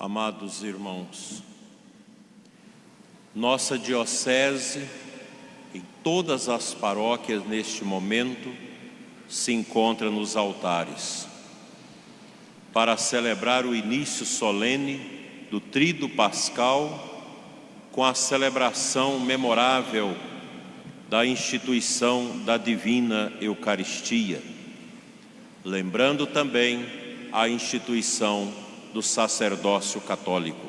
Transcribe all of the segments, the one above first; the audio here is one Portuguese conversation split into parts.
Amados irmãos, nossa diocese, em todas as paróquias neste momento, se encontra nos altares para celebrar o início solene do Tríduo Pascal com a celebração memorável da instituição da Divina Eucaristia, lembrando também a instituição do sacerdócio católico.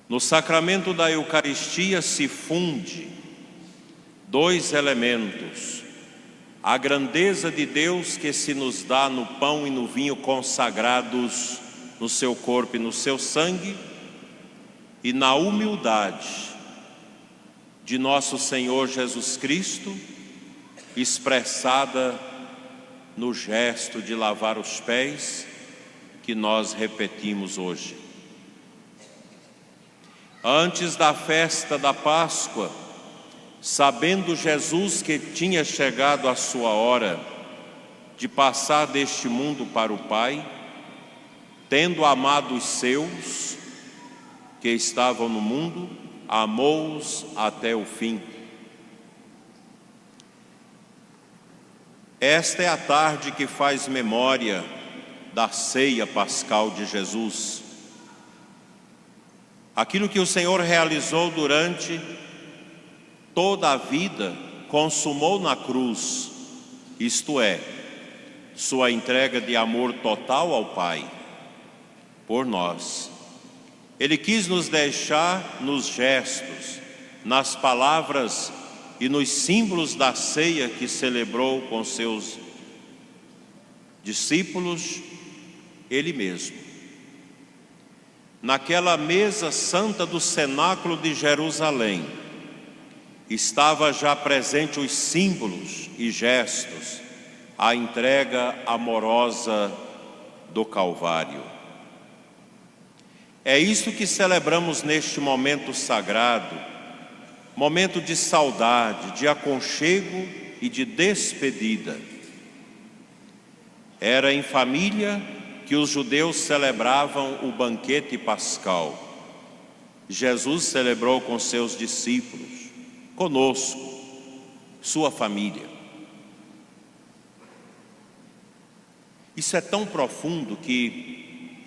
No sacramento da Eucaristia se funde dois elementos: a grandeza de Deus que se nos dá no pão e no vinho consagrados no seu corpo e no seu sangue, e na humildade de nosso Senhor Jesus Cristo, expressada no gesto de lavar os pés, que nós repetimos hoje. Antes da festa da Páscoa, sabendo Jesus que tinha chegado a sua hora de passar deste mundo para o Pai, tendo amado os seus que estavam no mundo, amou-os até o fim. Esta é a tarde que faz memória da ceia pascal de Jesus. Aquilo que o Senhor realizou durante toda a vida, consumou na cruz, isto é, sua entrega de amor total ao Pai, por nós. Ele quis nos deixar nos gestos, nas palavras e nos símbolos da ceia que celebrou com seus discípulos, Ele mesmo. Naquela mesa santa do cenáculo de Jerusalém, estava já presente os símbolos e gestos, a entrega amorosa do Calvário. É isso que celebramos neste momento sagrado, momento de saudade, de aconchego e de despedida. Era em família que os judeus celebravam o banquete pascal. Jesus celebrou com seus discípulos, conosco, sua família. Isso é tão profundo que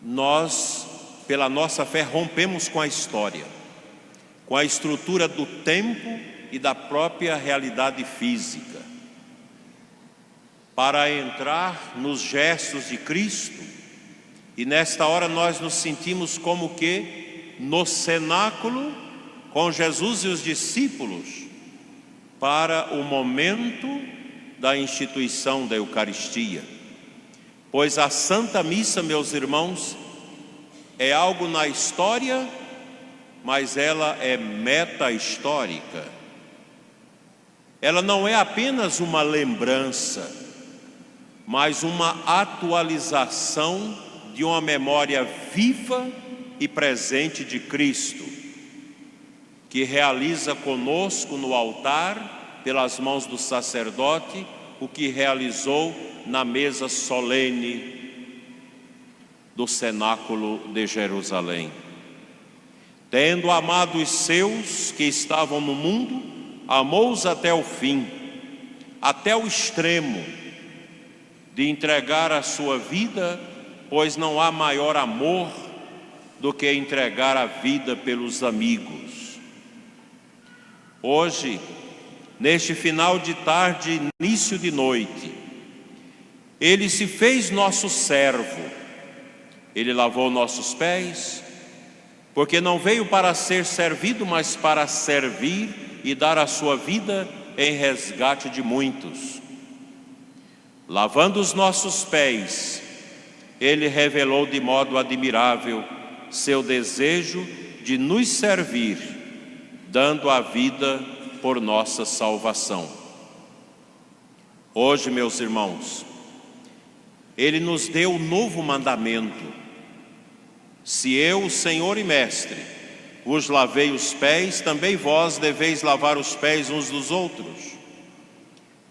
nós, pela nossa fé, rompemos com a história, com a estrutura do tempo e da própria realidade física, para entrar nos gestos de Cristo. E nesta hora nós nos sentimos como que no cenáculo com Jesus e os discípulos, para o momento da instituição da Eucaristia. Pois a Santa Missa, meus irmãos, é algo na história, mas ela é meta-histórica. Ela não é apenas uma lembrança, mas uma atualização de uma memória viva e presente de Cristo, que realiza conosco no altar, pelas mãos do sacerdote, o que realizou na mesa solene do cenáculo de Jerusalém. Tendo amado os seus que estavam no mundo, amou-os até o fim, até o extremo de entregar a sua vida, pois não há maior amor do que entregar a vida pelos amigos. Hoje, neste final de tarde, início de noite, Ele se fez nosso servo. Ele lavou nossos pés, porque não veio para ser servido, mas para servir e dar a sua vida em resgate de muitos. Lavando os nossos pés, Ele revelou de modo admirável seu desejo de nos servir, dando a vida por nossa salvação. Hoje, meus irmãos, Ele nos deu um novo mandamento: se eu, Senhor e Mestre, vos lavei os pés, também vós deveis lavar os pés uns dos outros.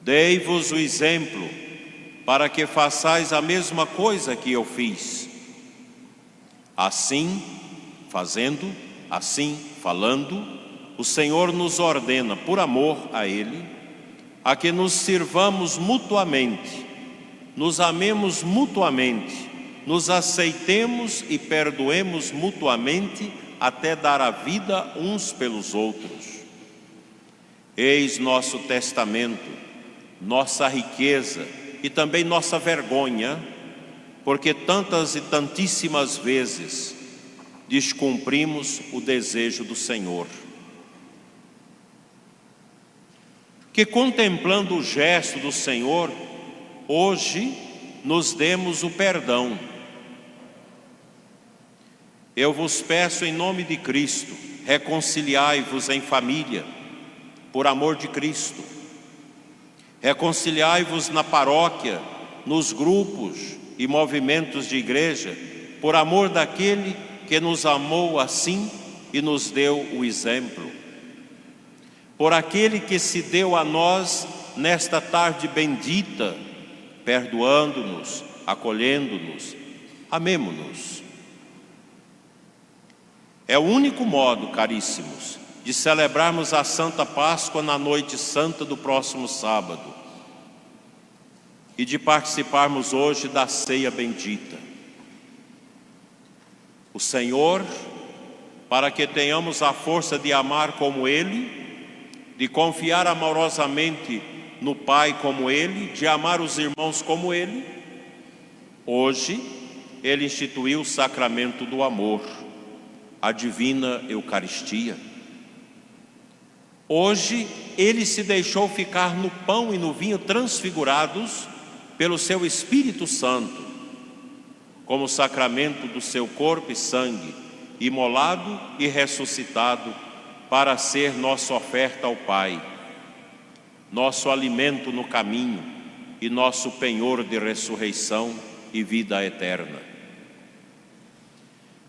Dei-vos o exemplo, para que façais a mesma coisa que eu fiz. Assim, fazendo, assim, falando, o Senhor nos ordena, por amor a Ele, a que nos sirvamos mutuamente, nos amemos mutuamente, nos aceitemos e perdoemos mutuamente até dar a vida uns pelos outros. Eis nosso testamento, nossa riqueza e também nossa vergonha, porque tantas e tantíssimas vezes descumprimos o desejo do Senhor. Que contemplando o gesto do Senhor, hoje nos demos o perdão. Eu vos peço em nome de Cristo, reconciliai-vos em família, por amor de Cristo. Reconciliai-vos na paróquia, nos grupos e movimentos de igreja, por amor daquele que nos amou assim e nos deu o exemplo. Por aquele que se deu a nós nesta tarde bendita, perdoando-nos, acolhendo-nos, amemo-nos. É o único modo, caríssimos, de celebrarmos a Santa Páscoa na noite santa do próximo sábado e de participarmos hoje da ceia bendita. O Senhor, para que tenhamos a força de amar como Ele, de confiar amorosamente no Pai como Ele, de amar os irmãos como Ele, hoje Ele instituiu o sacramento do amor, a divina Eucaristia. Hoje Ele se deixou ficar no pão e no vinho transfigurados pelo seu Espírito Santo, como sacramento do seu corpo e sangue, imolado e ressuscitado, para ser nossa oferta ao Pai, nosso alimento no caminho e nosso penhor de ressurreição e vida eterna.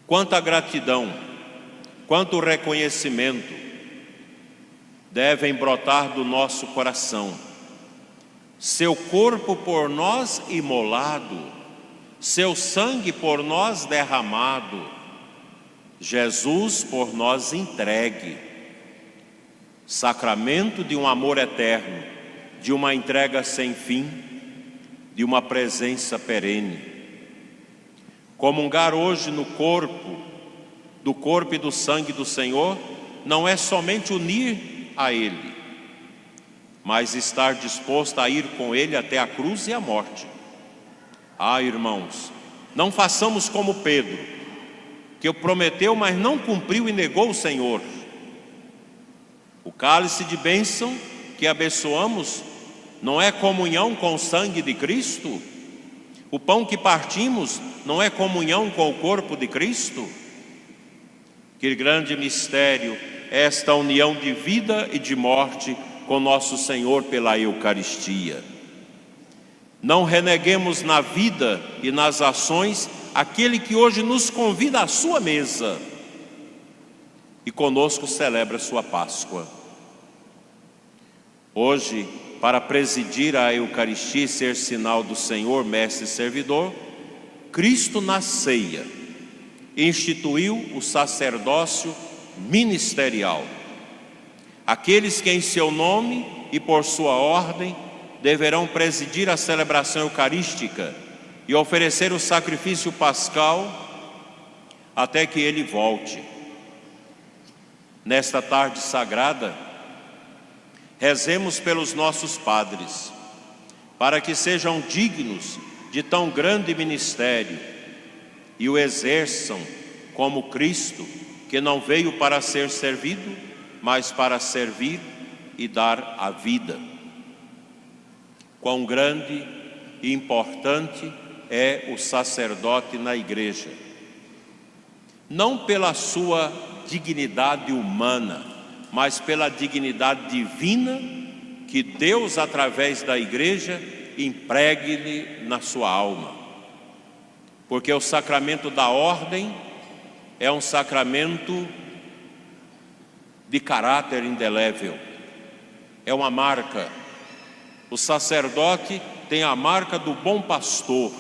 Quanta gratidão, quanto reconhecimento devem brotar do nosso coração. Seu corpo por nós imolado, seu sangue por nós derramado, Jesus por nós entregue. Sacramento de um amor eterno, de uma entrega sem fim, de uma presença perene. Comungar hoje no corpo, do corpo e do sangue do Senhor, não é somente unir a Ele, mas estar disposto a ir com Ele até a cruz e a morte. Ah, irmãos, não façamos como Pedro, que prometeu, mas não cumpriu e negou o Senhor. O cálice de bênção que abençoamos não é comunhão com o sangue de Cristo? O pão que partimos não é comunhão com o corpo de Cristo? Que grande mistério é esta união de vida e de morte com nosso Senhor pela Eucaristia. Não reneguemos na vida e nas ações aquele que hoje nos convida à sua mesa e conosco celebra sua Páscoa. Hoje, para presidir a Eucaristia e ser sinal do Senhor, Mestre e Servidor, Cristo na ceia instituiu o sacerdócio ministerial. Aqueles que em seu nome e por sua ordem deverão presidir a celebração eucarística e oferecer o sacrifício pascal até que Ele volte. Nesta tarde sagrada, rezemos pelos nossos padres, para que sejam dignos de tão grande ministério e o exerçam como Cristo, que não veio para ser servido, mas para servir e dar a vida. Quão grande e importante é o sacerdote na igreja, não pela sua dignidade humana, mas pela dignidade divina que Deus, através da igreja, empregue-lhe na sua alma. Porque o sacramento da ordem é um sacramento de caráter indelével, é uma marca. O sacerdote tem a marca do bom pastor,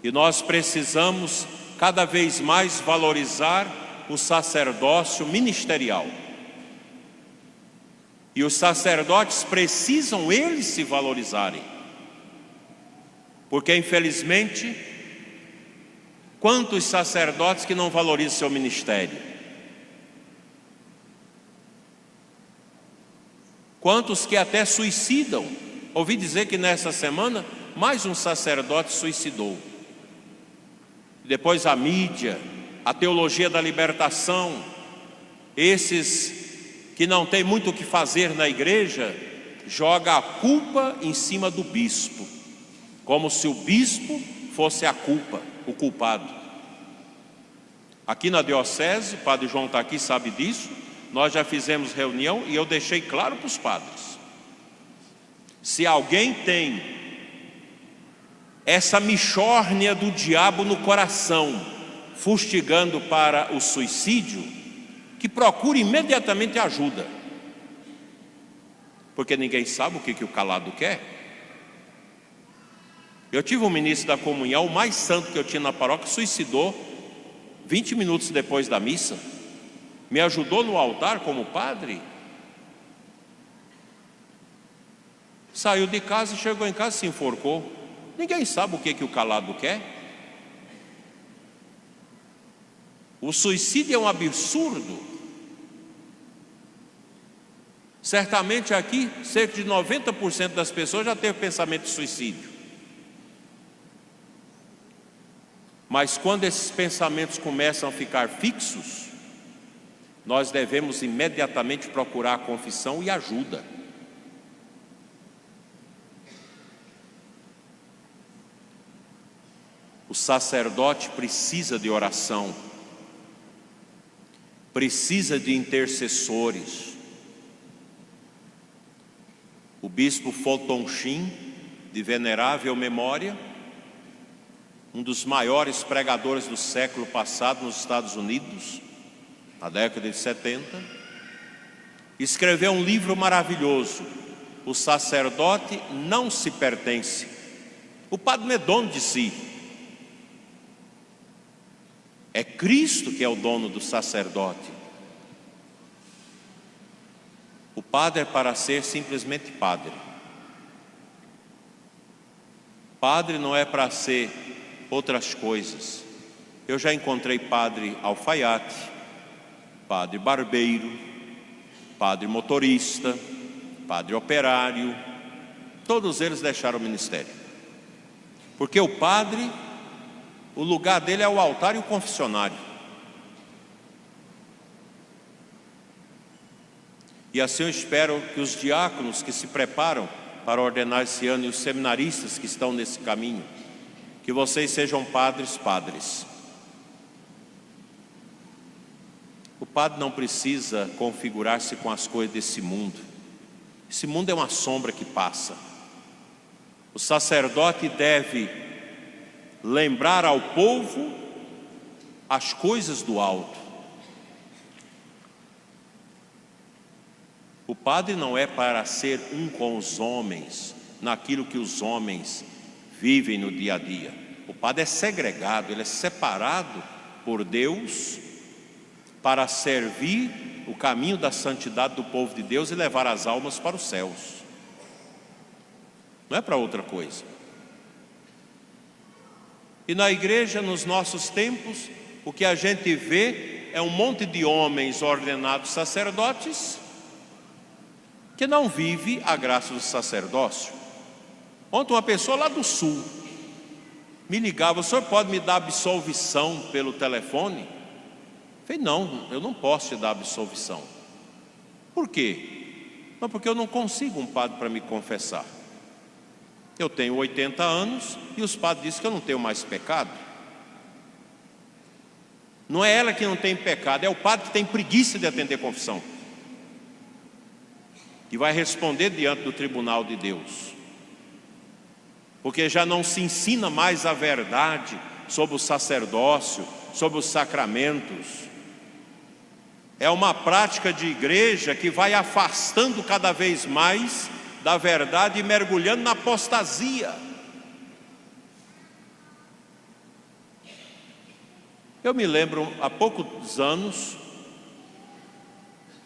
e nós precisamos cada vez mais valorizar o sacerdócio ministerial. E os sacerdotes precisam eles se valorizarem. Porque infelizmente, quantos sacerdotes que não valorizam seu ministério? Quantos que até suicidam? Ouvi dizer que nessa semana mais um sacerdote suicidou. Depois a mídia, a teologia da libertação, esses que não tem muito o que fazer na igreja, joga a culpa em cima do bispo, como se o bispo fosse a culpa, o culpado. Aqui na diocese, o padre João está aqui, sabe disso, nós já fizemos reunião e eu deixei claro para os padres: se alguém tem essa mixórnia do diabo no coração, fustigando para o suicídio, que procure imediatamente ajuda, porque ninguém sabe o que o calado quer. Eu tive um ministro da comunhão, o mais santo que eu tinha na paróquia, suicidou 20 minutos depois da missa. Me ajudou no altar como padre. Saiu de casa, chegou em casa e se enforcou. Ninguém sabe o que o calado quer. O suicídio é um absurdo. Certamente aqui, cerca de 90% das pessoas já teve pensamento de suicídio. Mas quando esses pensamentos começam a ficar fixos, nós devemos imediatamente procurar a confissão e ajuda. O sacerdote precisa de oração, precisa de intercessores. O bispo Fulton Sheen, de venerável memória, um dos maiores pregadores do século passado nos Estados Unidos, na década de 70, escreveu um livro maravilhoso: O Sacerdote Não Se Pertence. O padre não é dono de si, é Cristo que é o dono do sacerdote. O padre é para ser simplesmente padre. Padre não é para ser outras coisas. Eu já encontrei padre alfaiate, padre barbeiro, padre motorista, padre operário. Todos eles deixaram o ministério. Porque o padre, o lugar dele é o altar e o confessionário. E assim eu espero que os diáconos que se preparam para ordenar esse ano e os seminaristas que estão nesse caminho, que vocês sejam padres. O padre não precisa configurar-se com as coisas desse mundo. Esse mundo é uma sombra que passa. O sacerdote deve lembrar ao povo as coisas do alto. O padre não é para ser um com os homens, naquilo que os homens vivem no dia a dia. O padre é segregado, ele é separado por Deus para servir o caminho da santidade do povo de Deus e levar as almas para os céus. Não é para outra coisa. E na igreja, nos nossos tempos, o que a gente vê é um monte de homens ordenados sacerdotes que não vive a graça do sacerdócio. Ontem uma pessoa lá do sul me ligava: o senhor pode me dar absolvição pelo telefone? Eu falei: não, eu não posso te dar absolvição. Por quê? Não, porque eu não consigo um padre para me confessar. Eu tenho 80 anos e os padres dizem que eu não tenho mais pecado. Não é ela que não tem pecado, é o padre que tem preguiça de atender confissão, e vai responder diante do tribunal de Deus, porque já não se ensina mais a verdade sobre o sacerdócio, sobre os sacramentos. É uma prática de igreja que vai afastando cada vez mais da verdade e mergulhando na apostasia. Eu me lembro, há poucos anos,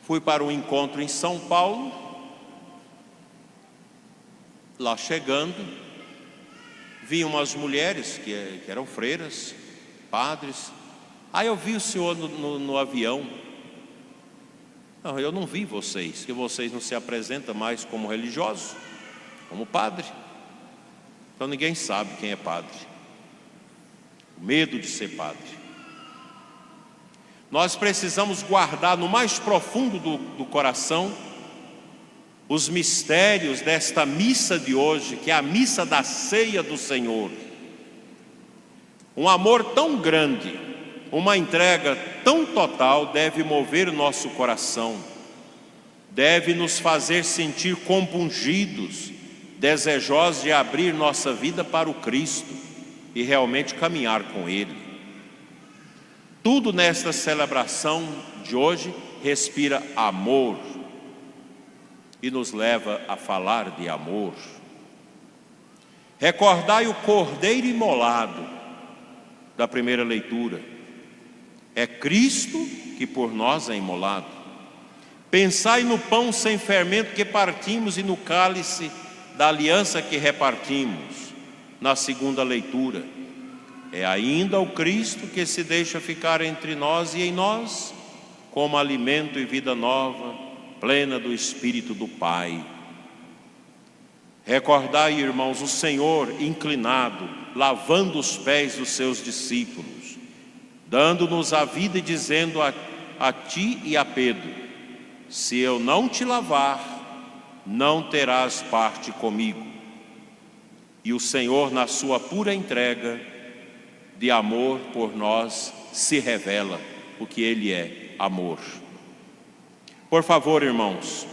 fui para um encontro em São Paulo. Lá chegando, vi umas mulheres que eram freiras, padres. Aí eu vi o senhor no avião. Não, eu não vi vocês, que vocês não se apresentam mais como religiosos, como padre. Então ninguém sabe quem é padre. O medo de ser padre. Nós precisamos guardar no mais profundo do coração os mistérios desta missa de hoje, que é a missa da ceia do Senhor. Um amor tão grande, uma entrega tão total deve mover o nosso coração, deve nos fazer sentir compungidos, desejosos de abrir nossa vida para o Cristo e realmente caminhar com Ele. Tudo nesta celebração de hoje respira amor e nos leva a falar de amor. Recordai o cordeiro imolado da primeira leitura. É Cristo que por nós é imolado. Pensai no pão sem fermento que partimos e no cálice da aliança que repartimos, na segunda leitura. É ainda o Cristo que se deixa ficar entre nós e em nós, como alimento e vida nova, plena do Espírito do Pai. Recordai, irmãos, o Senhor inclinado, lavando os pés dos seus discípulos, dando-nos a vida e dizendo a ti e a Pedro: se eu não te lavar, não terás parte comigo. E o Senhor, na sua pura entrega de amor por nós, se revela, porque Ele é amor. Por favor, irmãos,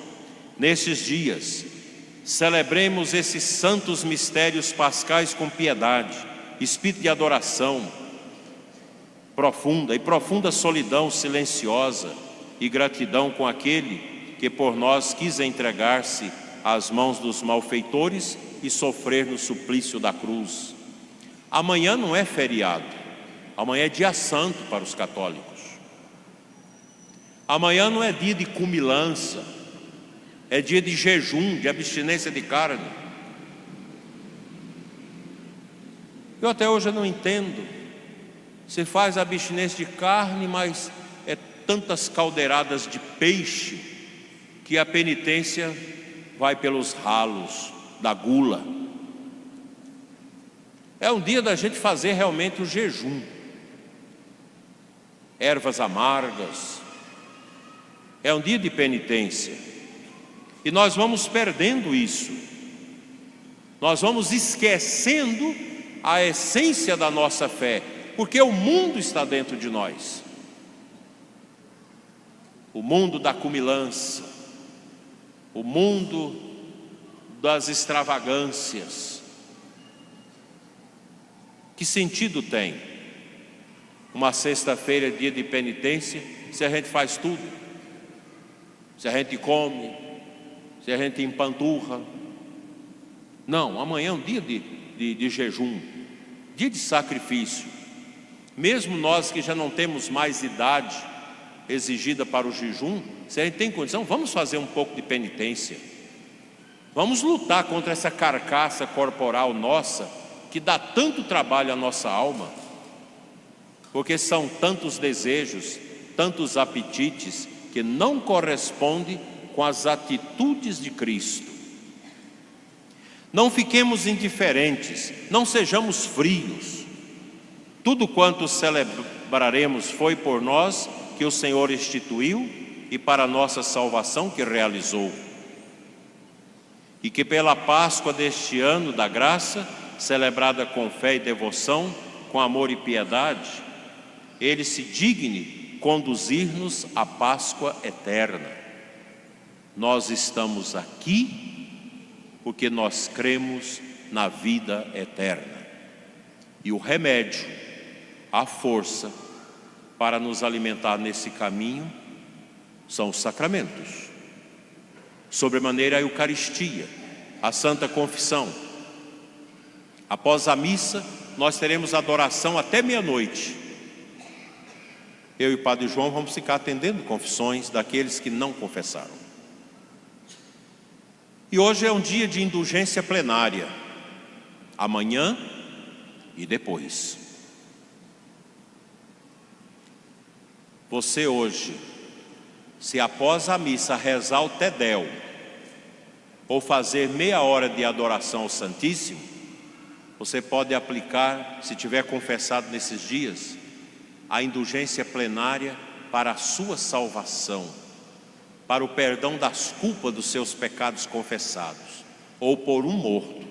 nesses dias, celebremos esses santos mistérios pascais com piedade, espírito de adoração profunda e profunda solidão silenciosa e gratidão com aquele que por nós quis entregar-se às mãos dos malfeitores e sofrer no suplício da cruz. Amanhã não é feriado, amanhã é dia santo para os católicos. Amanhã não é dia de cumilança, é dia de jejum, de abstinência de carne. Eu até hoje não entendo. Se faz abstinência de carne, mas é tantas caldeiradas de peixe que a penitência vai pelos ralos da gula. É um dia da gente fazer realmente o jejum. Ervas amargas. É um dia de penitência. E nós vamos perdendo isso. Nós vamos esquecendo a essência da nossa fé, porque o mundo está dentro de nós. O mundo da cumilança, o mundo das extravagâncias. Que sentido tem uma sexta-feira, dia de penitência, se a gente faz tudo? Se a gente come, se a gente empanturra? Não, amanhã é um dia de jejum, dia de sacrifício. Mesmo nós que já não temos mais idade exigida para o jejum, se a gente tem condição, vamos fazer um pouco de penitência. Vamos lutar contra essa carcaça corporal nossa, que dá tanto trabalho à nossa alma, porque são tantos desejos, tantos apetites, que não correspondem com as atitudes de Cristo. Não fiquemos indiferentes, não sejamos frios. Tudo quanto celebraremos foi por nós que o Senhor instituiu e para a nossa salvação que realizou. E que pela Páscoa deste ano da graça, celebrada com fé e devoção, com amor e piedade, Ele se digne conduzir-nos à Páscoa eterna. Nós estamos aqui porque nós cremos na vida eterna. E o remédio, a força para nos alimentar nesse caminho são os sacramentos. Sobremaneira a Eucaristia, a Santa Confissão. Após a missa, nós teremos adoração até meia-noite. eu e o Padre João vamos ficar atendendo confissões daqueles que não confessaram. E hoje é um dia de indulgência plenária, amanhã e depois. Você hoje, se após a missa rezar o Te Deum, ou fazer meia hora de adoração ao Santíssimo, você pode aplicar, se tiver confessado nesses dias, a indulgência plenária para a sua salvação, para o perdão das culpas dos seus pecados confessados, ou por um morto.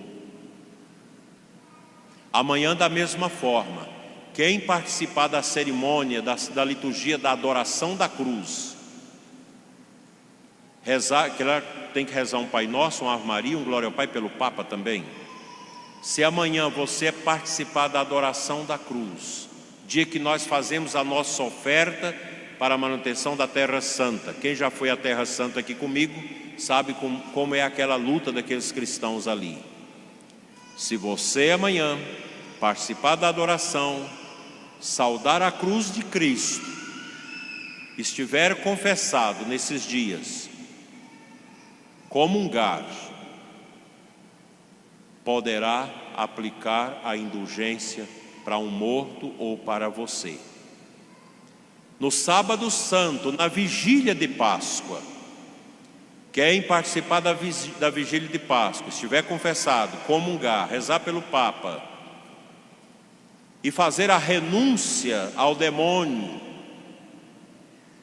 Amanhã, da mesma forma, quem participar da cerimônia, da liturgia da adoração da cruz, rezar, que ela tem que rezar um Pai Nosso, uma Ave Maria, um Glória ao Pai pelo Papa também. Se amanhã você participar da adoração da cruz, dia que nós fazemos a nossa oferta para a manutenção da Terra Santa. Quem já foi à Terra Santa aqui comigo, sabe como é aquela luta daqueles cristãos ali. Se você amanhã participar da adoração, saudar a cruz de Cristo, estiver confessado nesses dias, comungar, poderá aplicar a indulgência para um morto ou para você. No sábado santo, na vigília de Páscoa, quem participar da vigília de Páscoa, estiver confessado, comungar, rezar pelo Papa e fazer a renúncia ao demônio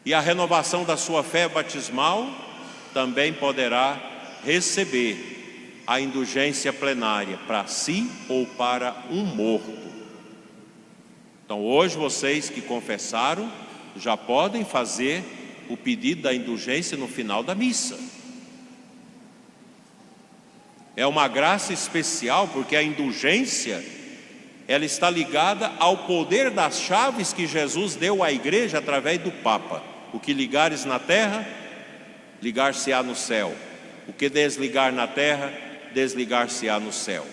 e a renovação da sua fé batismal, também poderá receber a indulgência plenária para si ou para um morto. Então hoje vocês que confessaram já podem fazer o pedido da indulgência no final da missa. É uma graça especial porque a indulgência, ela está ligada ao poder das chaves que Jesus deu à igreja através do Papa. O que ligares na terra, ligar-se-á no céu. O que desligar na terra, desligar-se-á no céu.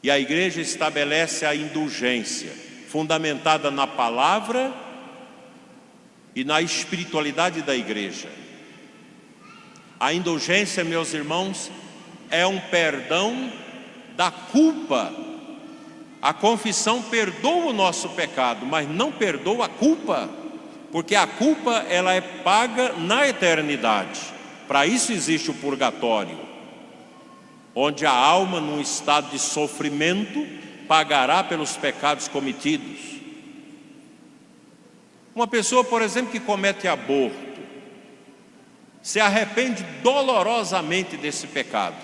E a igreja estabelece a indulgência, fundamentada na palavra e na espiritualidade da igreja. A indulgência, meus irmãos, é um perdão da culpa. A confissão perdoa o nosso pecado, mas não perdoa a culpa, porque a culpa ela é paga na eternidade. Para isso existe o purgatório, onde a alma, num estado de sofrimento, pagará pelos pecados cometidos. Uma pessoa, por exemplo, que comete aborto, se arrepende dolorosamente desse pecado,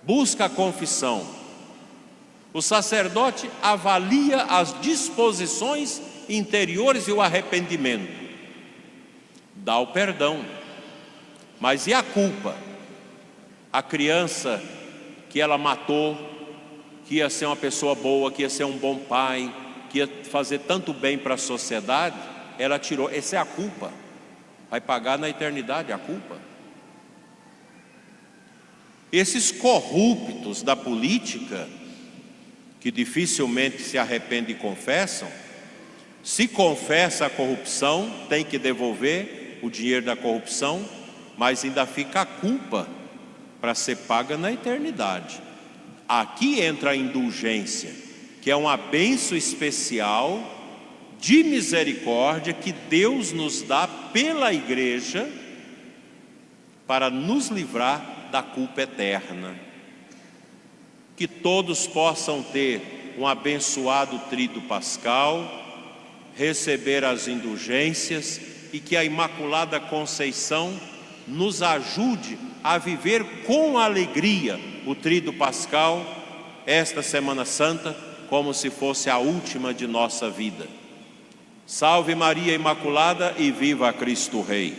busca a confissão, o sacerdote avalia as disposições interiores e o arrependimento, dá o perdão. Mas e a culpa? A criança que ela matou, que ia ser uma pessoa boa, que ia ser um bom pai, que ia fazer tanto bem para a sociedade, ela tirou. Essa é a culpa. Vai pagar na eternidade a culpa. Esses corruptos da política, que dificilmente se arrependem e confessam, se confessa a corrupção, tem que devolver o dinheiro da corrupção, mas ainda fica a culpa para ser paga na eternidade. Aqui entra a indulgência, que é uma bênção especial de misericórdia que Deus nos dá pela igreja para nos livrar da culpa eterna. Que todos possam ter um abençoado tríduo pascal, receber as indulgências e que a Imaculada Conceição nos ajude a viver com alegria o tríduo pascal, esta Semana Santa, como se fosse a última de nossa vida. Salve Maria Imaculada e viva Cristo Rei!